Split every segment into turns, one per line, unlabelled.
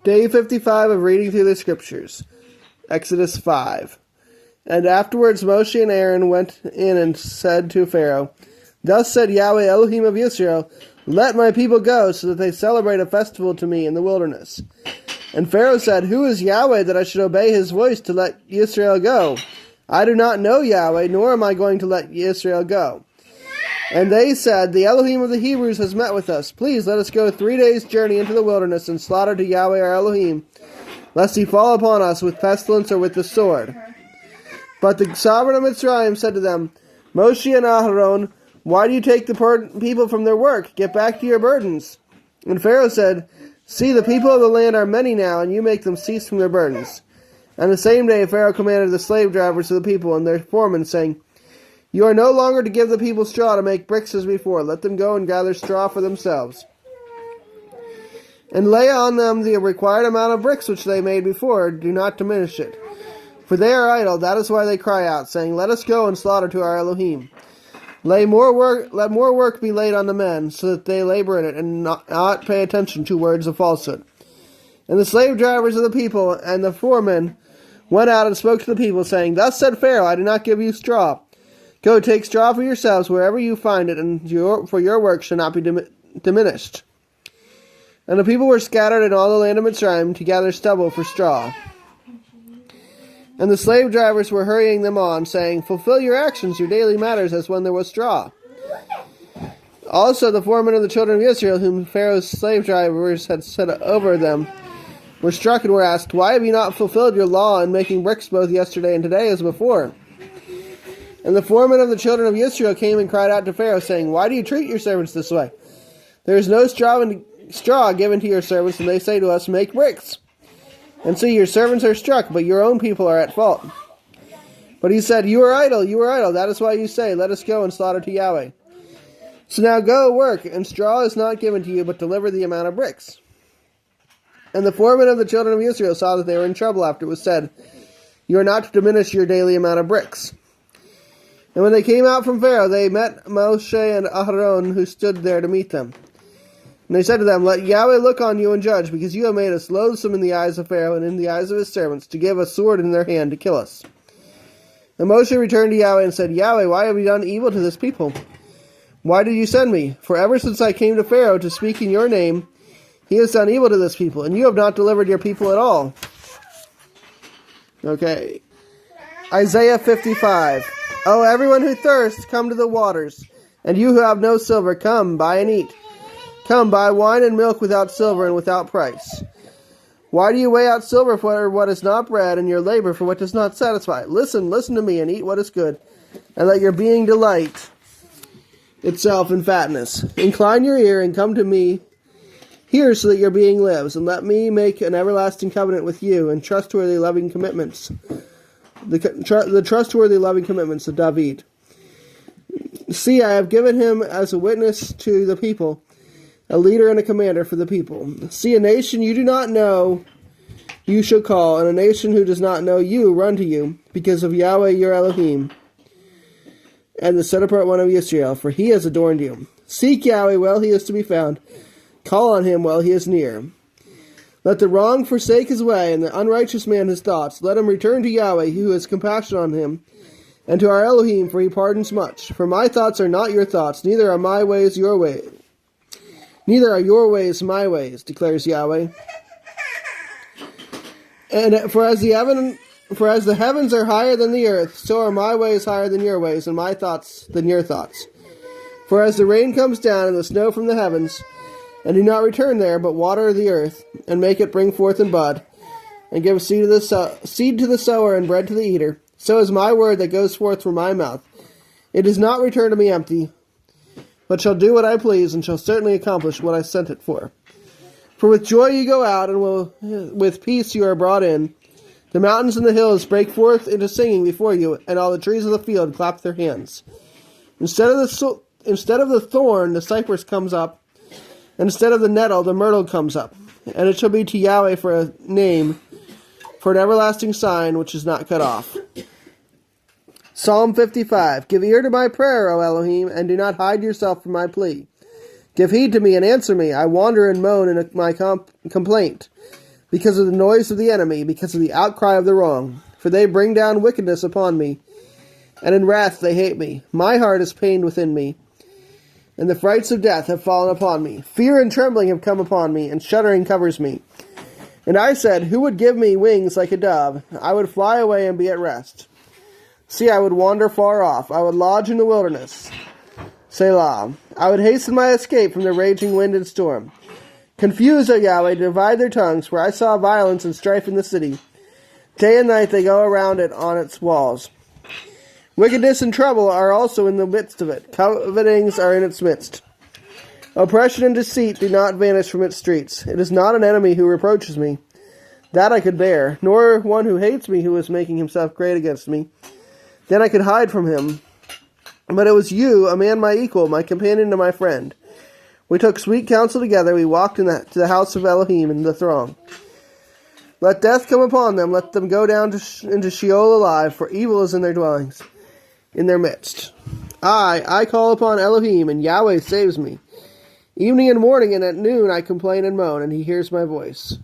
Day 55 of reading through the scriptures. Exodus 5. And afterwards Moshe and Aaron went in and said to Pharaoh, Thus said Yahweh Elohim of Israel, Let my people go, so that they celebrate a festival to me in the wilderness. And Pharaoh said, Who is Yahweh that I should obey his voice to let Israel go? I do not know Yahweh, nor am I going to let Israel go. And they said, The Elohim of the Hebrews has met with us. Please let us go 3 days' journey into the wilderness and slaughter to Yahweh our Elohim, lest he fall upon us with pestilence or with the sword. But the sovereign of Mitzrayim said to them, Moshe and Aharon, why do you take the people from their work? Get back to your burdens. And Pharaoh said, See, the people of the land are many now, and you make them cease from their burdens. And the same day Pharaoh commanded the slave drivers of the people and their foremen, saying, You are no longer to give the people straw to make bricks as before. Let them go and gather straw for themselves. And lay on them the required amount of bricks which they made before. Do not diminish it. For they are idle, that is why they cry out, saying, Let us go and slaughter to our Elohim. Let more work be laid on the men, so that they labor in it, and not pay attention to words of falsehood. And the slave drivers of the people and the foremen went out and spoke to the people, saying, Thus said Pharaoh, I do not give you straw. Go, take straw for yourselves wherever you find it, and for your work shall not be diminished. And the people were scattered in all the land of Mitzrayim to gather stubble for straw. And the slave drivers were hurrying them on, saying, Fulfill your actions, your daily matters, as when there was straw. Also the foremen of the children of Israel, whom Pharaoh's slave drivers had set over them, were struck and were asked, Why have you not fulfilled your law in making bricks both yesterday and today as before? And the foreman of the children of Israel came and cried out to Pharaoh, saying, Why do you treat your servants this way? There is no straw given to your servants, and they say to us, Make bricks. And see, your servants are struck, but your own people are at fault. But he said, You are idle, that is why you say, Let us go and slaughter to Yahweh. So now go work, and straw is not given to you, but deliver the amount of bricks. And the foreman of the children of Israel saw that they were in trouble after it was said, You are not to diminish your daily amount of bricks. And when they came out from Pharaoh, they met Moshe and Aharon, who stood there to meet them. And they said to them, Let Yahweh look on you and judge, because you have made us loathsome in the eyes of Pharaoh and in the eyes of his servants, to give a sword in their hand to kill us. And Moshe returned to Yahweh and said, Yahweh, why have you done evil to this people? Why did you send me? For ever since I came to Pharaoh to speak in your name, he has done evil to this people, and you have not delivered your people at all. Okay. Isaiah 55. O everyone who thirsts, come to the waters, and you who have no silver, come, buy and eat. Come, buy wine and milk without silver and without price. Why do you weigh out silver for what is not bread, and your labor for what does not satisfy? Listen to me, and eat what is good, and let your being delight itself in fatness. Incline your ear, and come to me. Hear, so that your being lives, and let me make an everlasting covenant with you, and trustworthy loving commitments. The trustworthy loving commitments of David. See, I have given him as a witness to the people, a leader and a commander for the people. See, a nation you do not know, you shall call, and a nation who does not know you, run to you, because of Yahweh your Elohim, and the set-apart one of Israel, for he has adorned you. Seek Yahweh while he is to be found. Call on him while he is near. Let the wrong forsake his way, and the unrighteous man his thoughts. Let him return to Yahweh, who has compassion on him, and to our Elohim, for he pardons much. For my thoughts are not your thoughts, neither are my ways your ways. Neither are your ways my ways, declares Yahweh. And for as the heavens are higher than the earth, so are my ways higher than your ways, and my thoughts than your thoughts. For as the rain comes down and the snow from the heavens, and do not return there, but water the earth, and make it bring forth and bud, and give seed to the sower and bread to the eater, so is my word that goes forth from my mouth. It does not return to me empty, but shall do what I please, and shall certainly accomplish what I sent it for. For with joy you go out, and with peace you are brought in. The mountains and the hills break forth into singing before you, and all the trees of the field clap their hands. Instead of the thorn, the cypress comes up, and instead of the nettle, the myrtle comes up. And it shall be to Yahweh for a name, for an everlasting sign which is not cut off. Psalm 55. Give ear to my prayer, O Elohim, and do not hide yourself from my plea. Give heed to me and answer me. I wander and moan in my complaint. because of the noise of the enemy, because of the outcry of the wrong. For they bring down wickedness upon me, and in wrath they hate me. My heart is pained within me, and the frights of death have fallen upon me. Fear and trembling have come upon me, and shuddering covers me. And I said, who would give me wings like a dove? I would fly away and be at rest. See, I would wander far off. I would lodge in the wilderness. Selah. I would hasten my escape from the raging wind and storm. Confuse, O Yahweh, divide their tongues, for I saw violence and strife in the city. Day and night they go around it on its walls. Wickedness and trouble are also in the midst of it. Covetings are in its midst. Oppression and deceit do not vanish from its streets. It is not an enemy who reproaches me. That I could bear, nor one who hates me who is making himself great against me. Then I could hide from him. But it was you, a man my equal, my companion and my friend. We took sweet counsel together. We walked to the house of Elohim in the throng. Let death come upon them. Let them go down into Sheol alive, for evil is in their dwellings, in their midst. I call upon Elohim, and Yahweh saves me. Evening and morning and at noon I complain and moan, and he hears my voice.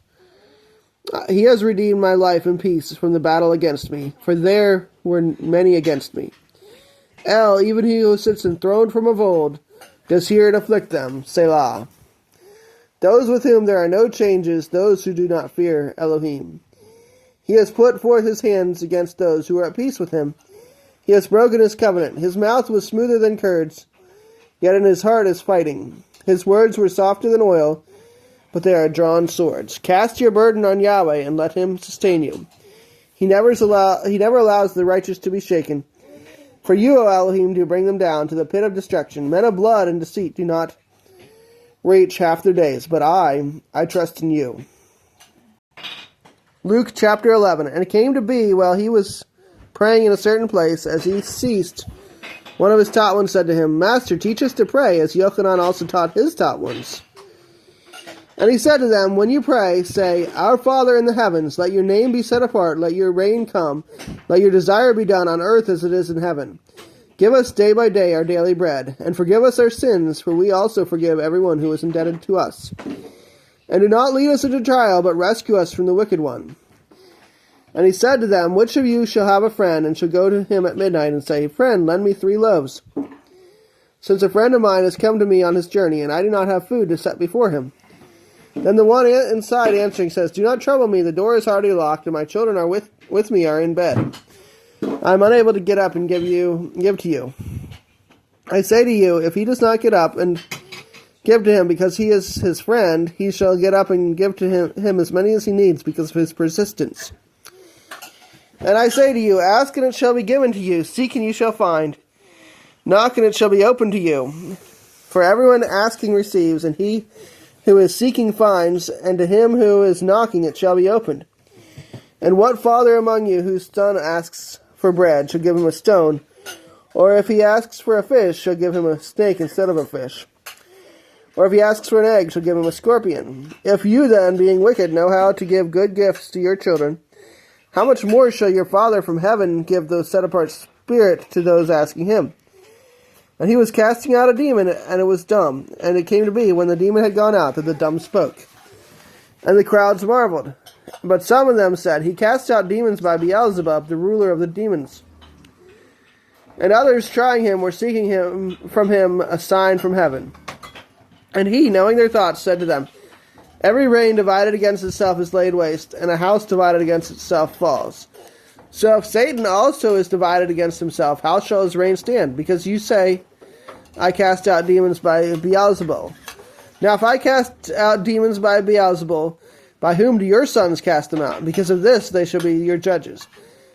He has redeemed my life in peace from the battle against me, for there were many against me. El, even he who sits enthroned from of old, does hear and afflict them. Selah. Those with whom there are no changes, those who do not fear Elohim. He has put forth his hands against those who are at peace with him. He has broken his covenant. His mouth was smoother than curds, yet in his heart is fighting. His words were softer than oil, but they are drawn swords. Cast your burden on Yahweh, and let him sustain you. He never allows the righteous to be shaken. For you, O Elohim, do bring them down to the pit of destruction. Men of blood and deceit do not reach half their days, but I trust in you. Luke chapter 11. And it came to be, while he was praying in a certain place, as he ceased, one of his taught ones said to him, Master, teach us to pray, as Yochanan also taught his taught ones. And he said to them, when you pray, say, Our Father in the heavens, let your name be set apart, let your reign come, let your desire be done on earth as it is in heaven. Give us day by day our daily bread, and forgive us our sins, for we also forgive everyone who is indebted to us. And do not lead us into trial, but rescue us from the wicked one. And he said to them, Which of you shall have a friend, and shall go to him at midnight, and say, Friend, lend me 3 loaves, since a friend of mine has come to me on his journey, and I do not have food to set before him? Then the one inside answering says, Do not trouble me, the door is already locked, and my children are with me are in bed. I am unable to get up and give to you. I say to you, if he does not get up and give to him because he is his friend, he shall get up and give to him as many as he needs because of his persistence. And I say to you, ask and it shall be given to you, seek and you shall find, knock and it shall be opened to you. For everyone asking receives, and he who is seeking finds, and to him who is knocking it shall be opened. And what father among you whose son asks for bread shall give him a stone, or if he asks for a fish shall give him a snake instead of a fish? Or if he asks for an egg shall give him a scorpion? If you then, being wicked, know how to give good gifts to your children, how much more shall your Father from heaven give the set-apart Spirit to those asking him? And he was casting out a demon, and it was dumb. And it came to be, when the demon had gone out, that the dumb spoke. And the crowds marveled. But some of them said, He cast out demons by Beelzebub, the ruler of the demons. And others, trying him, were seeking from him a sign from heaven. And he, knowing their thoughts, said to them, Every reign divided against itself is laid waste, and a house divided against itself falls. So if Satan also is divided against himself, how shall his reign stand? Because you say, I cast out demons by Beelzebul. Now if I cast out demons by Beelzebul, by whom do your sons cast them out? Because of this they shall be your judges.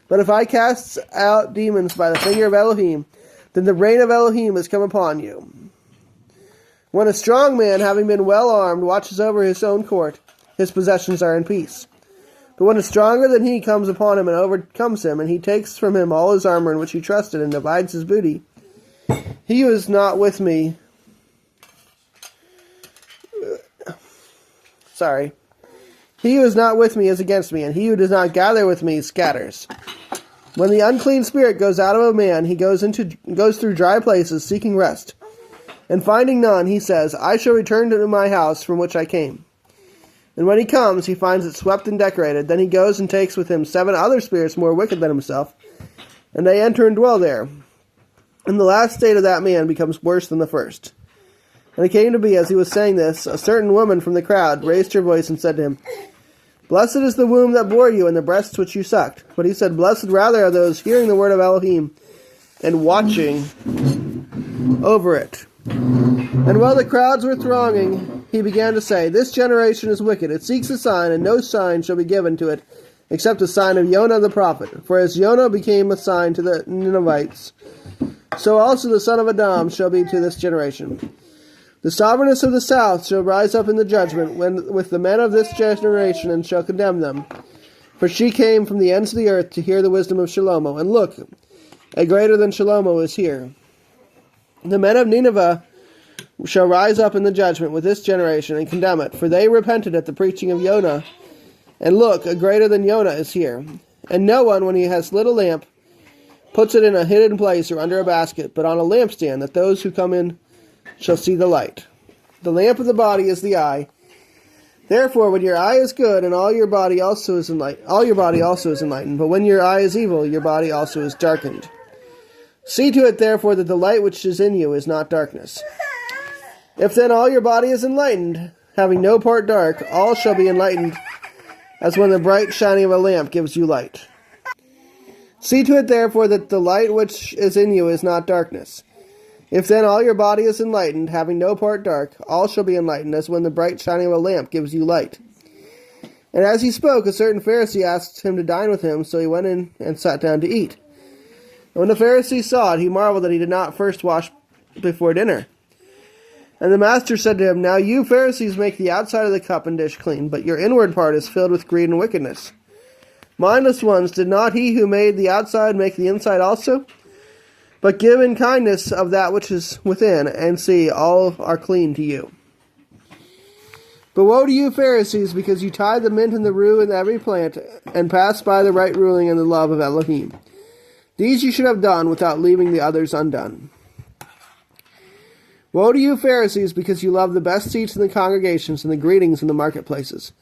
But if I cast out demons by the finger of Elohim, then the reign of Elohim has come upon you. When a strong man, having been well armed, watches over his own court, his possessions are in peace. But when a stronger than he comes upon him and overcomes him, and he takes from him all his armor in which he trusted, and divides his booty, he who is not with me... He who is not with me is against me, and he who does not gather with me scatters. When the unclean spirit goes out of a man, he goes through dry places, seeking rest. And finding none, he says, I shall return to my house from which I came. And when he comes, he finds it swept and decorated. Then he goes and takes with him 7 other spirits more wicked than himself, and they enter and dwell there. And the last state of that man becomes worse than the first. And it came to be, as he was saying this, a certain woman from the crowd raised her voice and said to him, Blessed is the womb that bore you, and the breasts which you sucked. But he said, Blessed rather are those hearing the word of Elohim, and watching over it. And while the crowds were thronging, he began to say, This generation is wicked. It seeks a sign, and no sign shall be given to it, except the sign of Jonah the prophet. For as Jonah became a sign to the Ninevites, so also the son of Adam shall be to this generation. The sovereigness of the south shall rise up in the judgment with the men of this generation, and shall condemn them. For she came from the ends of the earth to hear the wisdom of Shlomo. And look, a greater than Shlomo is here. The men of Nineveh shall rise up in the judgment with this generation, and condemn it. For they repented at the preaching of Jonah. And look, a greater than Jonah is here. And no one, when he has lit a lamp, puts it in a hidden place or under a basket, but on a lampstand, that those who come in shall see the light. The lamp of the body is the eye. Therefore, when your eye is good, and all your body also is enlightened. But when your eye is evil, your body also is darkened. See to it, therefore, that the light which is in you is not darkness. If then all your body is enlightened, having no part dark, all shall be enlightened, as when the bright shining of a lamp gives you light. See to it, therefore, that the light which is in you is not darkness. If then all your body is enlightened, having no part dark, all shall be enlightened, as when the bright shining of a lamp gives you light. And as he spoke, a certain Pharisee asked him to dine with him, so he went in and sat down to eat. And when the Pharisee saw it, he marveled that he did not first wash before dinner. And the master said to him, Now you Pharisees make the outside of the cup and dish clean, but your inward part is filled with greed and wickedness. Mindless ones, did not he who made the outside make the inside also? But give in kindness of that which is within, and see, all are clean to you. But woe to you, Pharisees, because you tie the mint and the rue in every plant, and pass by the right ruling and the love of Elohim. These you should have done without leaving the others undone. Woe to you, Pharisees, because you love the best seats in the congregations and the greetings in the marketplaces.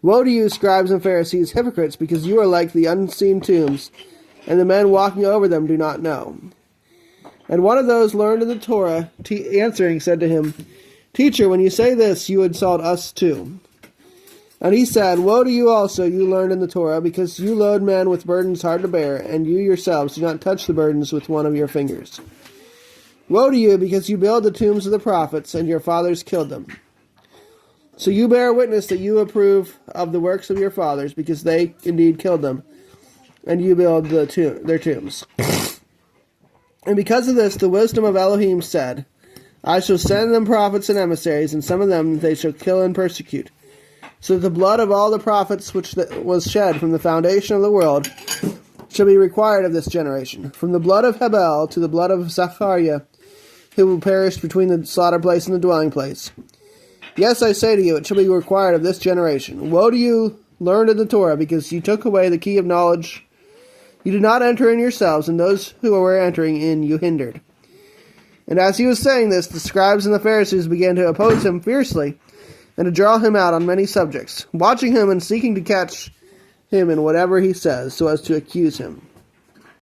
Woe to you, scribes and Pharisees, hypocrites, because you are like the unseen tombs, and the men walking over them do not know. And one of those learned in the Torah, answering, said to him, Teacher, when you say this, you insult us too. And he said, Woe to you also, you learned in the Torah, because you load men with burdens hard to bear, and you yourselves do not touch the burdens with one of your fingers. Woe to you, because you build the tombs of the prophets, and your fathers killed them. So you bear witness that you approve of the works of your fathers, because they indeed killed them, and you build their tombs. And because of this, the wisdom of Elohim said, I shall send them prophets and emissaries, and some of them they shall kill and persecute, so that the blood of all the prophets which was shed from the foundation of the world shall be required of this generation, from the blood of Hebel to the blood of Zachariah, who perished between the slaughter place and the dwelling place. Yes, I say to you, it shall be required of this generation. Woe to you, learned in the Torah, because you took away the key of knowledge. You did not enter in yourselves, and those who were entering in you hindered. And as he was saying this, the scribes and the Pharisees began to oppose him fiercely, and to draw him out on many subjects, watching him and seeking to catch him in whatever he says, so as to accuse him.